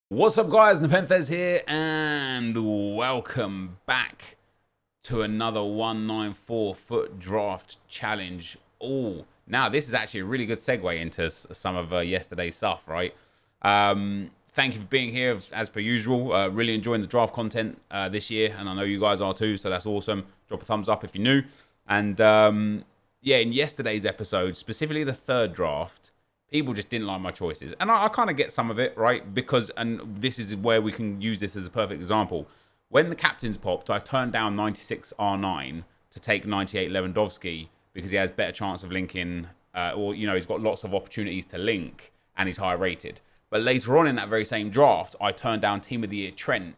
What's up, guys? Nepenthes here, and welcome back to another 194 foot draft challenge. Now this is actually a really good segue into some of yesterday's stuff, right? Thank you for being here as per usual. Really enjoying the draft content this year, and I know you guys are too, so that's awesome. Drop a thumbs up if you're new. And yeah, in yesterday's episode, specifically the third draft, people just didn't like my choices. And I kind of get some of it, right? Because, and this is where we can use this as a perfect example. When the captains popped, I turned down 96 R9 to take 98 Lewandowski because he has better chance of linking, or, you know, he's got lots of opportunities to link and he's high rated. But later on in that very same draft, I turned down Team of the Year Trent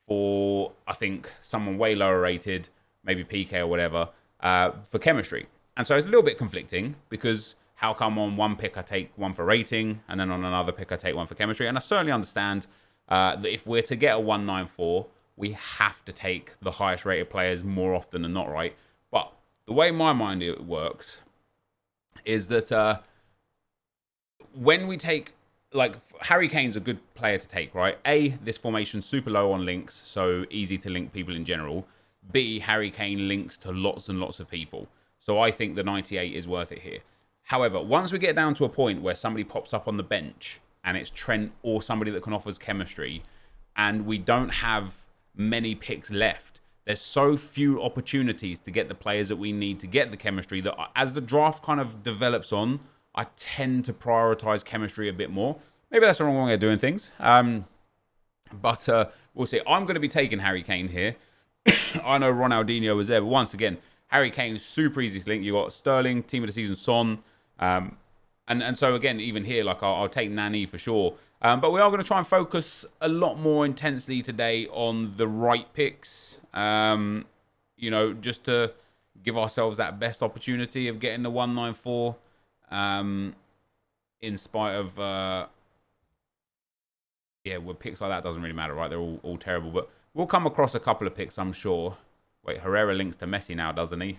for, I think, someone way lower rated, maybe PK or whatever, for chemistry. And so it's a little bit conflicting because how come on one pick I take one for rating and then on another pick I take one for chemistry? And I certainly understand that if we're to get a 194, we have to take the highest rated players more often than not, right? But the way my mind it works is that when we take, like, Harry Kane's a good player to take, right? A, this formation's super low on links, so easy to link people in general. B, Harry Kane links to lots and lots of people. So I think the 98 is worth it here. However, once we get down to a point where somebody pops up on the bench and it's Trent or somebody that can offer us chemistry, and we don't have many picks left, there's so few opportunities to get the players that we need to get the chemistry that as the draft kind of develops on, I tend to prioritize chemistry a bit more. Maybe that's the wrong way of doing things. But we'll see. I'm going to be taking Harry Kane here. I know Ronaldinho was there, but once again, Harry Kane is super easy to link. You got Sterling, team of the season, Son. And so again, even here, like I'll take Nani for sure. But we are going to try and focus a lot more intensely today on the right picks. You know, just to give ourselves that best opportunity of getting the 194. In spite of yeah, with picks like that doesn't really matter, right? They're all terrible. But we'll come across a couple of picks, I'm sure. Wait, Herrera links to Messi now, doesn't he?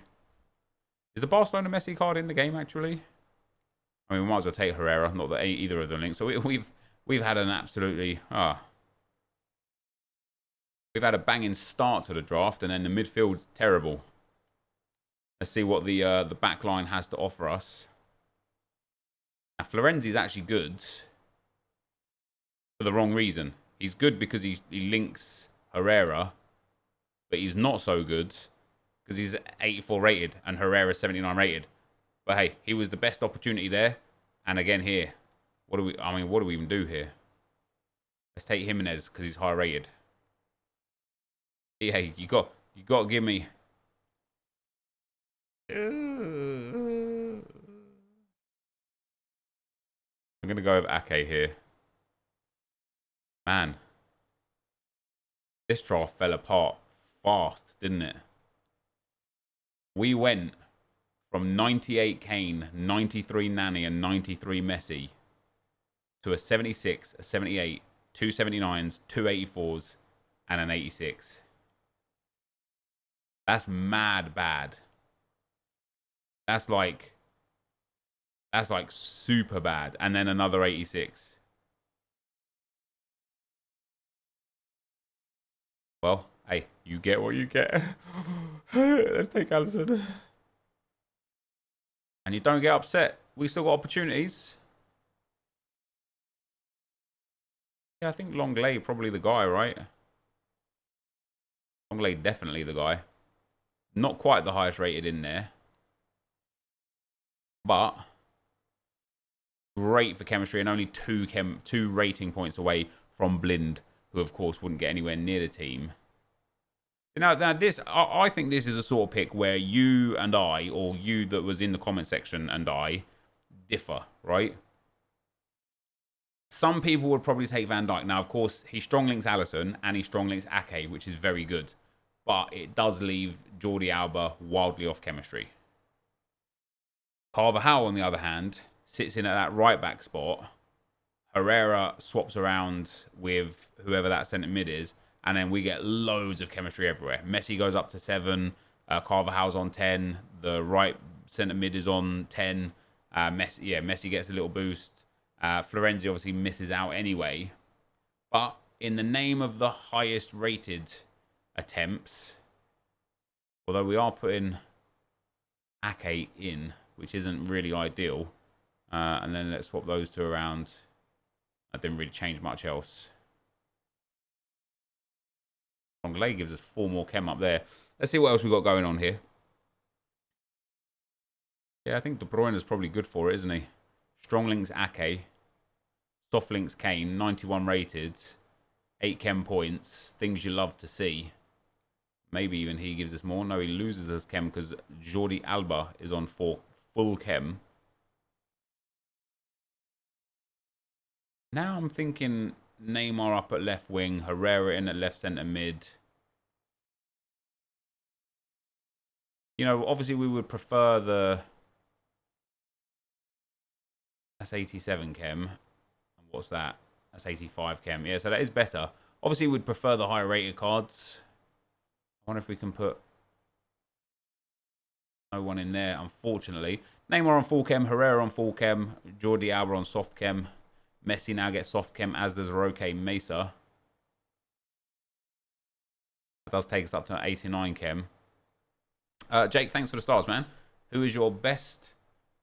Is the Barcelona Messi card in the game, actually? I mean, we might as well take Herrera, not that either of them links. So we've had an absolutely... We've had a banging start to the draft, and then the midfield's terrible. Let's see what the back line has to offer us. Now, Florenzi's actually good for the wrong reason. He's good because he links Herrera, but he's not so good because he's 84 rated and Herrera's 79 rated. But hey, he was the best opportunity there. And again here, what do we even do here? Let's take Jimenez because he's high rated. Hey, you got to give me. I'm gonna go with Ake here. Man, this draft fell apart fast, didn't it? We went from 98 Kane, 93 Nani, and 93 Messi to a 76, a 78, two 79s, two 84s, and an 86. That's mad bad. That's like super bad. And then another 86. Well, hey, you get what you get. Let's take Allison. And you don't get upset. We still got opportunities. Yeah, I think Longley probably the guy, right? Longley definitely the guy. Not quite the highest rated in there. But great for chemistry and only two rating points away from Blind, who of course wouldn't get anywhere near the team. Now this, I think this is a sort of pick where you and I, or you that was in the comment section and I, differ, right? Some people would probably take Van Dijk. Now, of course, he strong links Alisson and he strong links Ake, which is very good. But it does leave Jordi Alba wildly off chemistry. Carvajal, on the other hand, sits in at that right back spot. Herrera swaps around with whoever that centre mid is. And then we get loads of chemistry everywhere. Messi goes up to 7. Carvajal's on 10. The right centre mid is on 10. Messi gets a little boost. Florenzi obviously misses out anyway. But in the name of the highest rated attempts, although we are putting Ake in, which isn't really ideal. And then let's swap those two around. That didn't really change much else. Longley gives us 4 more chem up there. Let's see what else we got going on here. Yeah, I think De Bruyne is probably good for it, isn't he? Strong links Ake. Soft links Kane. 91 rated. 8 chem points. Things you love to see. Maybe even he gives us more. No, he loses us chem because Jordi Alba is on 4 full chem. Now I'm thinking Neymar up at left wing, Herrera in at left centre mid. You know, obviously we would prefer the... That's 87 chem. What's that? That's 85 chem. Yeah, so that is better. Obviously we'd prefer the higher rated cards. I wonder if we can put no one in there, unfortunately. Neymar on full chem, Herrera on full chem, Jordi Alba on soft chem. Messi now gets soft chem, as does Roque Mesa. That does take us up to 89 chem. Jake, thanks for the stars, man. Who is your best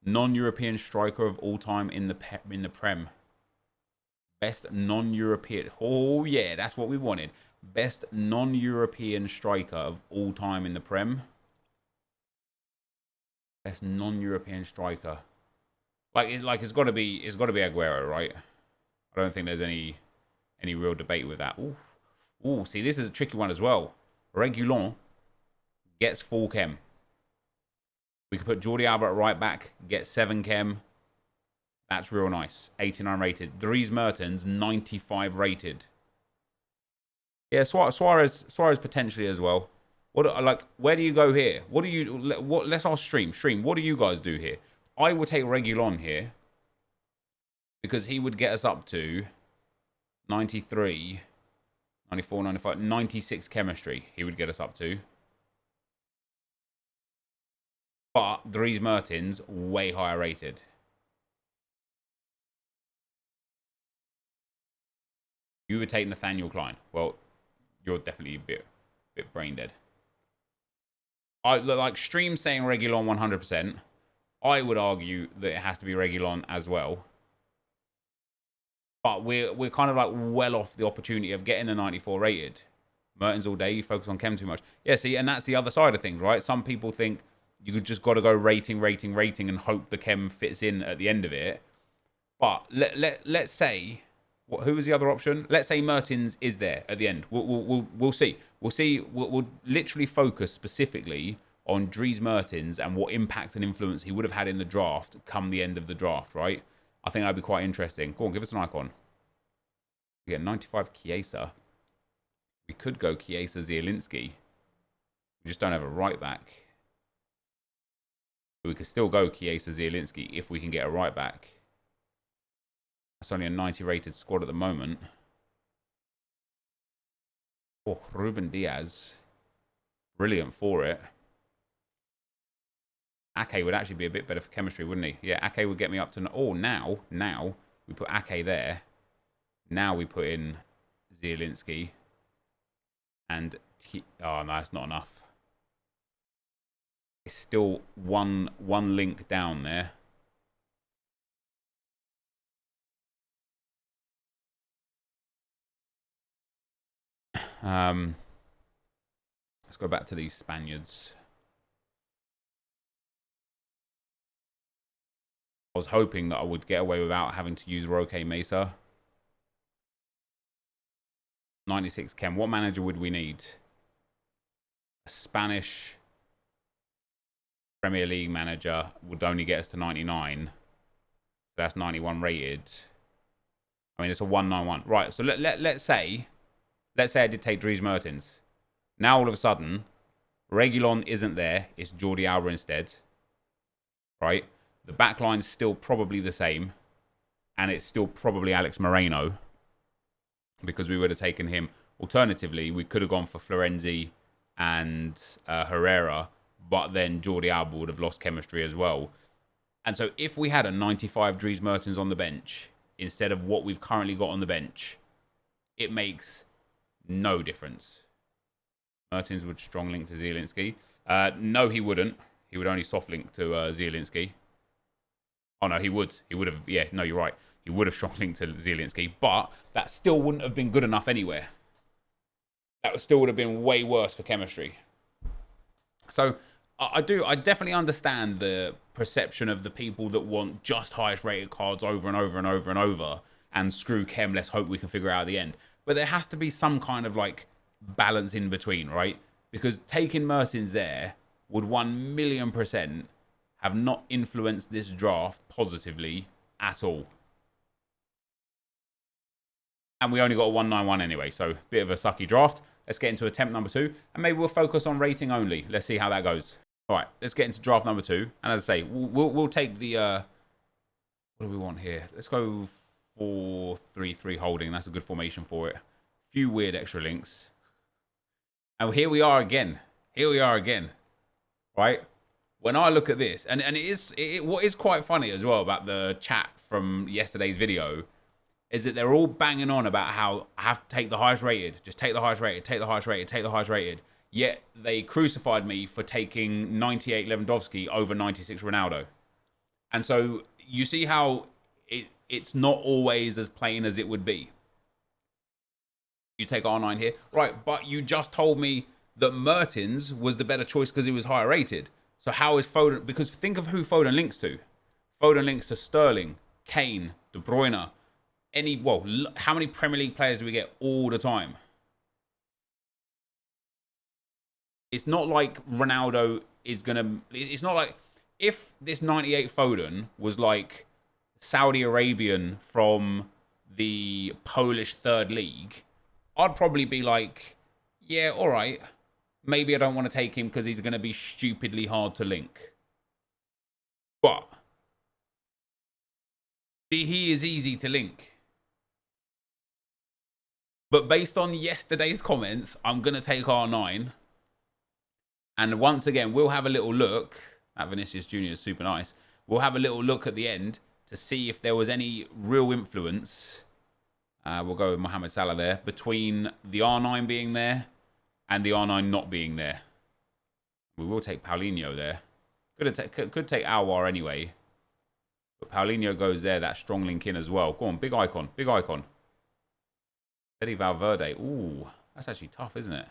non-European striker of all time in the Prem? Best non-European. Oh, yeah, that's what we wanted. Best non-European striker of all time in the Prem. Best non-European striker. It's got to be Aguero, right? I don't think there's any real debate with that. Ooh, see, this is a tricky one as well. Reguilon gets full chem. We could put Jordi Alba at right back, get 7 chem. That's real nice. 89 rated. Dries Mertens, 95 rated. Yeah, Suarez potentially as well. Where do you go here? Let's ask Stream, what do you guys do here? I would take Reguilon here because he would get us up to 93, 94, 95, 96 chemistry. He would get us up to. But Dries Mertens, way higher rated. You would take Nathaniel Klein. Well, you're definitely a bit brain dead. I look like Stream saying Reguilon 100%. I would argue that it has to be Reguilon as well. But we're kind of like well off the opportunity of getting the 94 rated. Mertens all day, you focus on chem too much. Yeah, see, and that's the other side of things, right? Some people think you just got to go rating and hope the chem fits in at the end of it. But let's say, who was the other option? Let's say Mertens is there at the end. We'll see. We'll literally focus specifically on Dries Mertens and what impact and influence he would have had in the draft come the end of the draft, right? I think that'd be quite interesting. Go on, give us an icon. We get 95 Chiesa. We could go Chiesa Zielinski. We just don't have a right back. But we could still go Chiesa Zielinski if we can get a right back. That's only a 90 rated squad at the moment. Oh, Ruben Diaz. Brilliant for it. Ake would actually be a bit better for chemistry, wouldn't he? Yeah, Ake would get me up to... Oh, now we put Ake there. Now we put in Zielinski. And... Oh, no, it's not enough. It's still one link down there. Let's go back to these Spaniards. I was hoping that I would get away without having to use Roque Mesa. 96 chem. What manager would we need? A Spanish Premier League manager would only get us to 99. So that's 91 rated. I mean, it's a 191. Right, so let's say I did take Dries Mertens. Now, all of a sudden, Reguilon isn't there. It's Jordi Alba instead. Right? The back line's still probably the same. And it's still probably Alex Moreno. Because we would have taken him. Alternatively, we could have gone for Florenzi and Herrera. But then Jordi Alba would have lost chemistry as well. And so if we had a 95 Dries Mertens on the bench, instead of what we've currently got on the bench, it makes no difference. Mertens would strong link to Zielinski. No, he wouldn't. He would only soft link to Zielinski. Oh, no, he would. He would have. Yeah, no, you're right. He would have strong linked to Zielinski, but that still wouldn't have been good enough anywhere. That still would have been way worse for chemistry. So I definitely understand the perception of the people that want just highest rated cards over and over and over and over, and screw chem, let's hope we can figure it out at the end. But there has to be some kind of like balance in between, right? Because taking Mertens there would 1,000,000% have not influenced this draft positively at all. And we only got a 191 anyway, so bit of a sucky draft. Let's get into attempt number 2, and maybe we'll focus on rating only. Let's see how that goes. All right, let's get into draft number 2. And as I say, we'll take the what do we want here? Let's go 4-3-3 holding. That's a good formation for it. Few weird extra links. And here we are again. Here we are again. Right? When I look at this, and what is quite funny as well about the chat from yesterday's video is that they're all banging on about how I have to take the highest rated. Just take the highest rated, take the highest rated, take the highest rated. Yet they crucified me for taking 98 Lewandowski over 96 Ronaldo. And so you see how it's not always as plain as it would be. You take R9 here. Right, but you just told me that Mertens was the better choice because he was higher rated. So how is Foden? Because think of who Foden links to. Foden links to Sterling, Kane, De Bruyne. How many Premier League players do we get all the time? It's not like Ronaldo is going to... It's not like... If this 98 Foden was like Saudi Arabian from the Polish third league, I'd probably be like, yeah, all right. Maybe I don't want to take him because he's going to be stupidly hard to link. But he is easy to link. But based on yesterday's comments, I'm going to take R9. And once again, we'll have a little look. That Vinicius Jr. is super nice. We'll have a little look at the end to see if there was any real influence. We'll go with Mohamed Salah there. Between the R9 being there and the R9 not being there. We will take Paulinho there. Could take Alwar anyway. But Paulinho goes there. That strong link in as well. Go on, big icon. Big icon. Eddie Valverde. Ooh, that's actually tough, isn't it?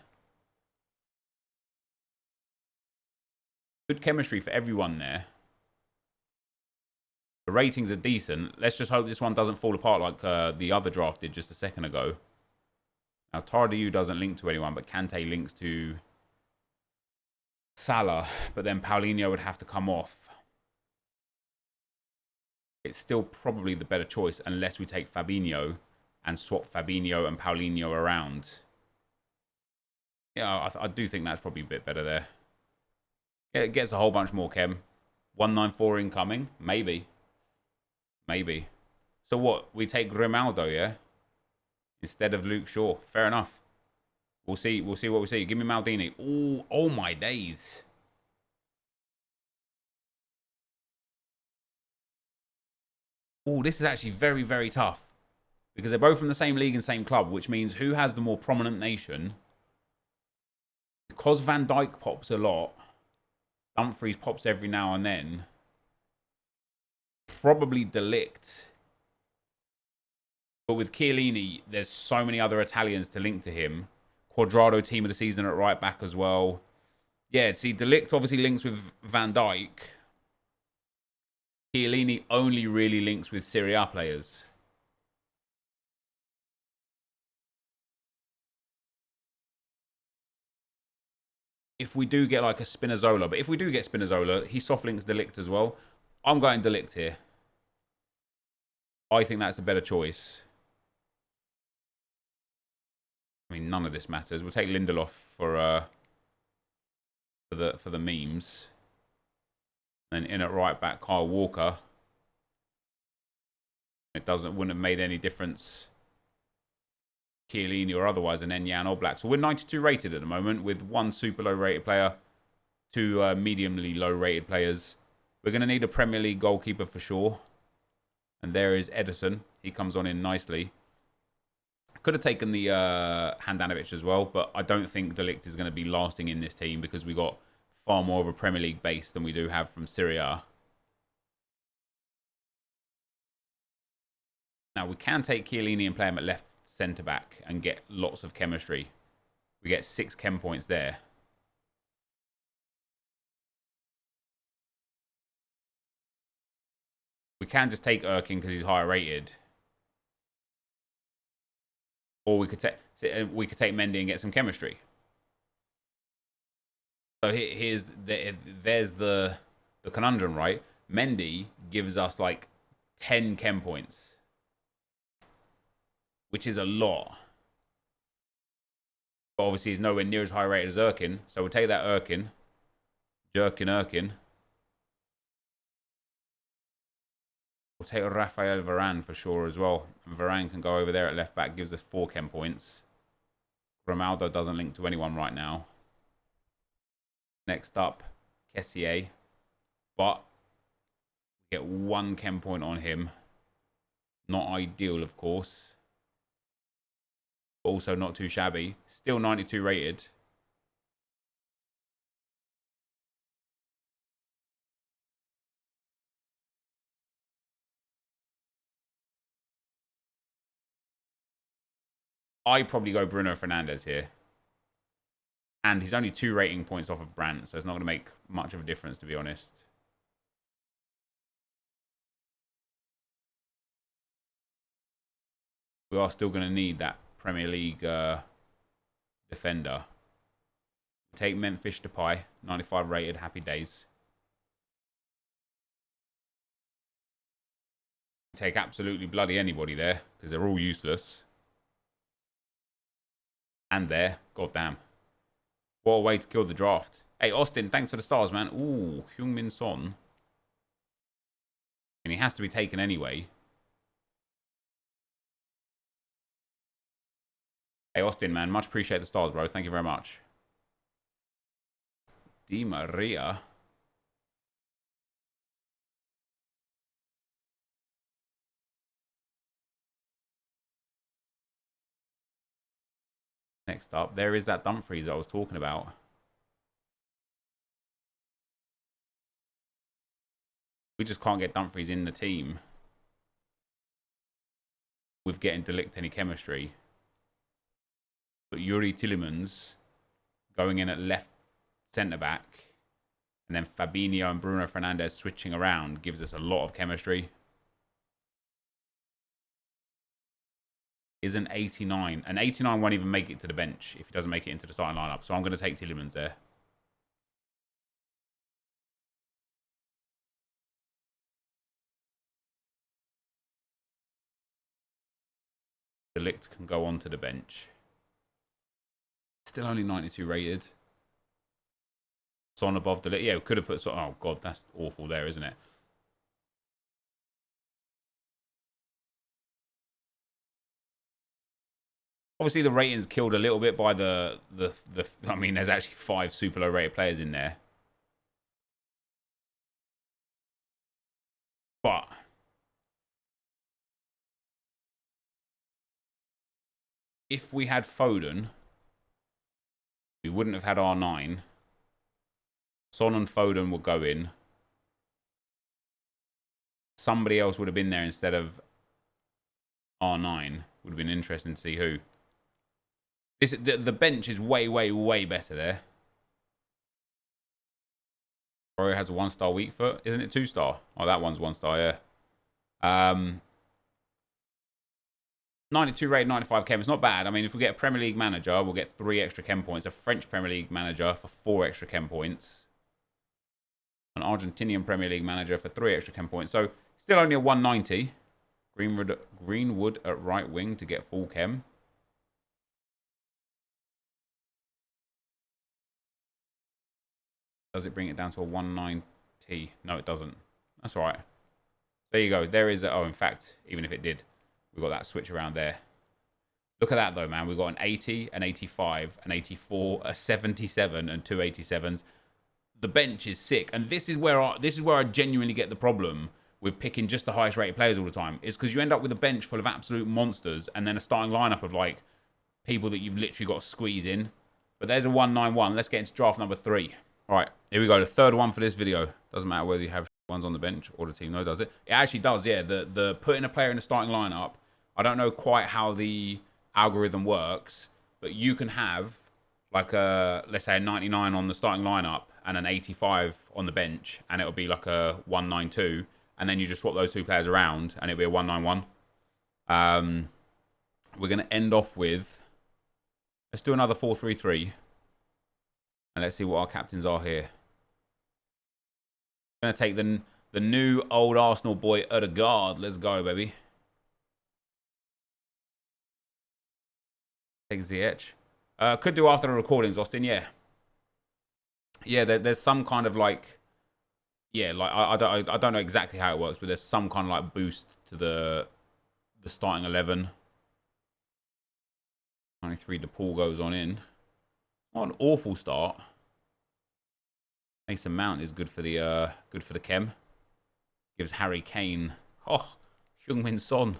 Good chemistry for everyone there. The ratings are decent. Let's just hope this one doesn't fall apart like the other draft did just a second ago. Now, Tardieu doesn't link to anyone, but Kante links to Salah. But then Paulinho would have to come off. It's still probably the better choice unless we take Fabinho and swap Fabinho and Paulinho around. Yeah, I do think that's probably a bit better there. Yeah, it gets a whole bunch more chem. 194 incoming? Maybe. Maybe. So what? We take Grimaldo, yeah? Instead of Luke Shaw. Fair enough. We'll see. We'll see what we see. Give me Maldini. Ooh, oh my days. Ooh, this is actually very, very tough. Because they're both from the same league and same club, which means who has the more prominent nation? Because Van Dijk pops a lot, Dumfries pops every now and then. Probably De Ligt. But with Chiellini, there's so many other Italians to link to him. Quadrado team of the season at right back as well. Yeah, see, De Ligt obviously links with Van Dijk. Chiellini only really links with Serie A players. If we do get like a Spinazzola, but if we do get Spinazzola, he soft links De Ligt as well. I'm going De Ligt here. I think that's a better choice. I mean, none of this matters. We'll take Lindelof for the memes. And in at right back, Kyle Walker. It wouldn't have made any difference, Chiellini or otherwise, and then Jan Oblak. So we're 92 rated at the moment with one super low rated player, two mediumly low rated players. We're going to need a Premier League goalkeeper for sure. And there is Edison. He comes on in nicely. Could have taken the Handanovic as well, but I don't think De Ligt is going to be lasting in this team because we got far more of a Premier League base than we do have from Serie A. Now, we can take Chiellini and play him at left centre-back and get lots of chemistry. We get 6 chem points there. We can just take Erkin because he's higher rated. Or we could take Mendy and get some chemistry. So there's the conundrum, right? Mendy gives us like 10 chem points, which is a lot. But obviously he's nowhere near as high rated as Erkin. So we'll take that Erkin. Erkin. We'll take Rafael Varane for sure as well. And Varane can go over there at left back, gives us 4 chem points. Ronaldo doesn't link to anyone right now. Next up, Kessié. But we get 1 chem point on him. Not ideal, of course. Also not too shabby. Still 92 rated. I probably go Bruno Fernandes here. And he's only 2 rating points off of Brandt, so it's not going to make much of a difference, to be honest. We are still going to need that Premier League defender. Take Memphis Depay, 95 rated, happy days. Take absolutely bloody anybody there, because they're all useless. And there, goddamn. What a way to kill the draft. Hey, Austin, thanks for the stars, man. Ooh, Heung-min Son. And he has to be taken anyway. Hey, Austin, man, much appreciate the stars, bro. Thank you very much. Di Maria. Next up, there is that Dumfries I was talking about. We just can't get Dumfries in the team with getting De Ligt any chemistry. But Yuri Tillemans going in at left centre-back and then Fabinho and Bruno Fernandes switching around gives us a lot of chemistry. Is an 89. An 89 won't even make it to the bench if he doesn't make it into the starting lineup. So I'm going to take Tillemans there. De Ligt can go on to the bench. Still only 92 rated. Son above De Ligt. Yeah, we could have put Son. Oh, God, that's awful there, isn't it? Obviously, the ratings killed a little bit by the I mean, there's actually 5 super low rated players in there. But if we had Foden, we wouldn't have had R9. Son and Foden would go in. Somebody else would have been there instead of R9. Would have been interesting to see who. The bench is way, way, way better there. Roy has a 1-star weak foot. Isn't it 2-star? Oh, that one's 1-star, yeah. 92 rated, 95 chem. It's not bad. I mean, if we get a Premier League manager, we'll get 3 extra chem points. A French Premier League manager for 4 extra chem points. An Argentinian Premier League manager for 3 extra chem points. So, still only a 190. Greenwood at right wing to get full chem. Does it bring it down to a 190? No, it doesn't. That's all right. There you go. There is a... Oh, in fact, even if it did, we've got that switch around there. Look at that, though, man. We've got an 80, an 85, an 84, a 77, and 2 87s. The bench is sick. And this is where I genuinely get the problem with picking just the highest rated players all the time. It's because you end up with a bench full of absolute monsters and then a starting lineup of like people that you've literally got to squeeze in. But there's a 191. Let's get into draft number 3. All right, here we go. The third one for this video. Doesn't matter whether you have ones on the bench or the team. No, does it? It actually does, yeah. The putting a player in the starting lineup, I don't know quite how the algorithm works, but you can have like a, let's say a 99 on the starting lineup and an 85 on the bench, and it'll be like a 192, and then you just swap those two players around and it'll be a 191. We're going to end off with, let's do another 4-3-3, and let's see what our captains are here. Going to take the new old Arsenal boy Odegaard. Let's go, baby. Takes the edge. Could do after the recordings, Austin. Yeah. Yeah, there's some kind of like, yeah, like I don't know exactly how it works, but there's some kind of like boost to the starting 11. 93, DePaul goes on in. Not an awful start. Mason Mount is good for the chem. Gives Harry Kane. Oh, Heung-min Son.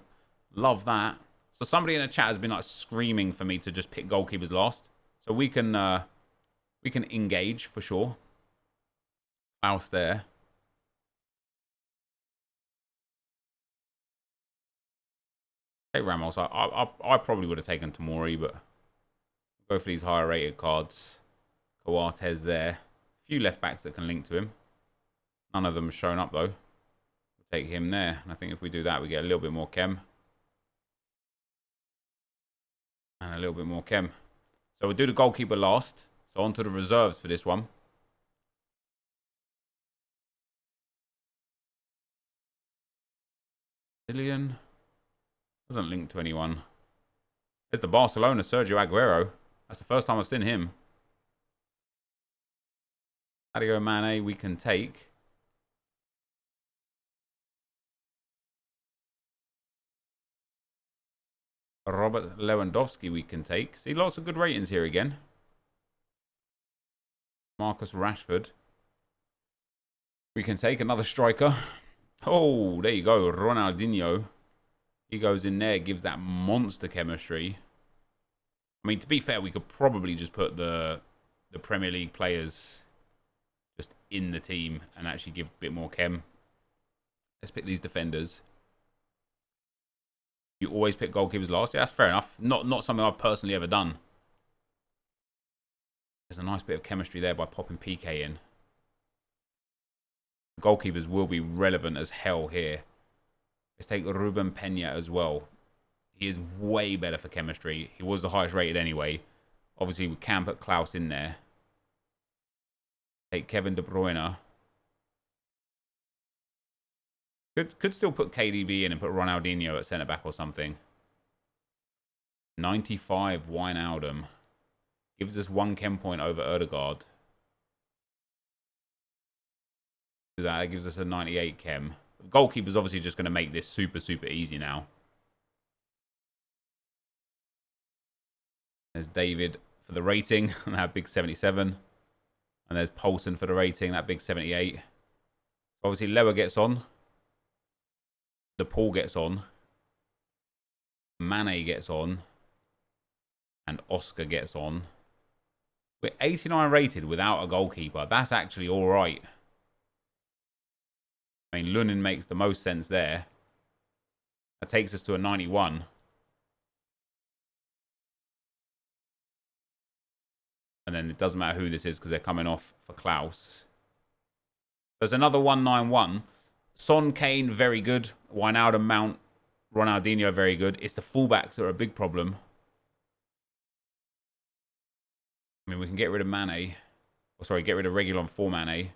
Love that. So somebody in the chat has been like screaming for me to just pick goalkeepers last. So we can engage for sure. Klaus there. Take Ramos. I probably would have taken Tomori, but go for these higher rated cards. Coates there. A few left backs that can link to him. None of them have shown up though. We'll take him there. And I think if we do that, we get a little bit more chem. And a little bit more chem. So we'll do the goalkeeper last. So on to the reserves for this one. Brazilian. Doesn't link to anyone. There's the Barcelona, Sergio Aguero. That's the first time I've seen him. Sadio Mane we can take. Robert Lewandowski we can take. See, lots of good ratings here again. Marcus Rashford. We can take another striker. Oh, there you go. Ronaldinho. He goes in there, gives that monster chemistry. I mean, to be fair, we could probably just put the Premier League players just in the team and actually give a bit more chem. Let's pick these defenders. You always pick goalkeepers last. Yeah, that's fair enough. Not something I've personally ever done. There's a nice bit of chemistry there by popping PK in. Goalkeepers will be relevant as hell here. Let's take Ruben Peña as well. He is way better for chemistry. He was the highest rated anyway. Obviously, we can put Klaus in there. Take Kevin De Bruyne. Could still put KDB in and put Ronaldinho at centre-back or something. 95 Wijnaldum. Gives us 1 chem point over Odegaard. That gives us a 98 chem. The goalkeeper's obviously just going to make this super, super easy now. There's David for the rating, and that big 77. And there's Poulsen for the rating, that big 78. Obviously, Lewa gets on. DePaul gets on. Mane gets on. And Oscar gets on. We're 89 rated without a goalkeeper. That's actually all right. I mean, Lunin makes the most sense there. That takes us to a 91. And then it doesn't matter who this is because they're coming off for Klaus. There's another 191. Son, Kane, very good. Wijnaldum, Mount, Ronaldinho, very good. It's the fullbacks that are a big problem. I mean, we can get rid of Mane. Oh, sorry, get rid of Reguilon for Mane.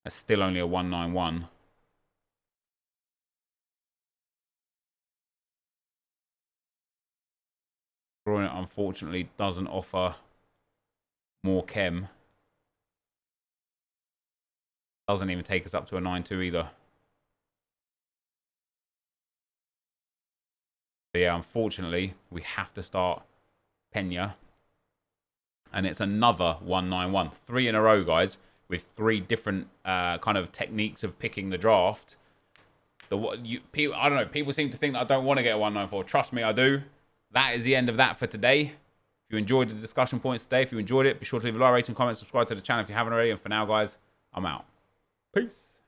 That's still only a 191. Bruyne, unfortunately, doesn't offer more chem. Doesn't even take us up to a 9-2 either. But yeah, unfortunately, we have to start Peña. And it's another 191. 3 in a row, guys, with 3 different kind of techniques of picking the draft. People, I don't know. People seem to think that I don't want to get a 194. Trust me, I do. That is the end of that for today. If you enjoyed the discussion points today, if you enjoyed it, be sure to leave a like, rating, comment, subscribe to the channel if you haven't already. And for now, guys, I'm out. Peace.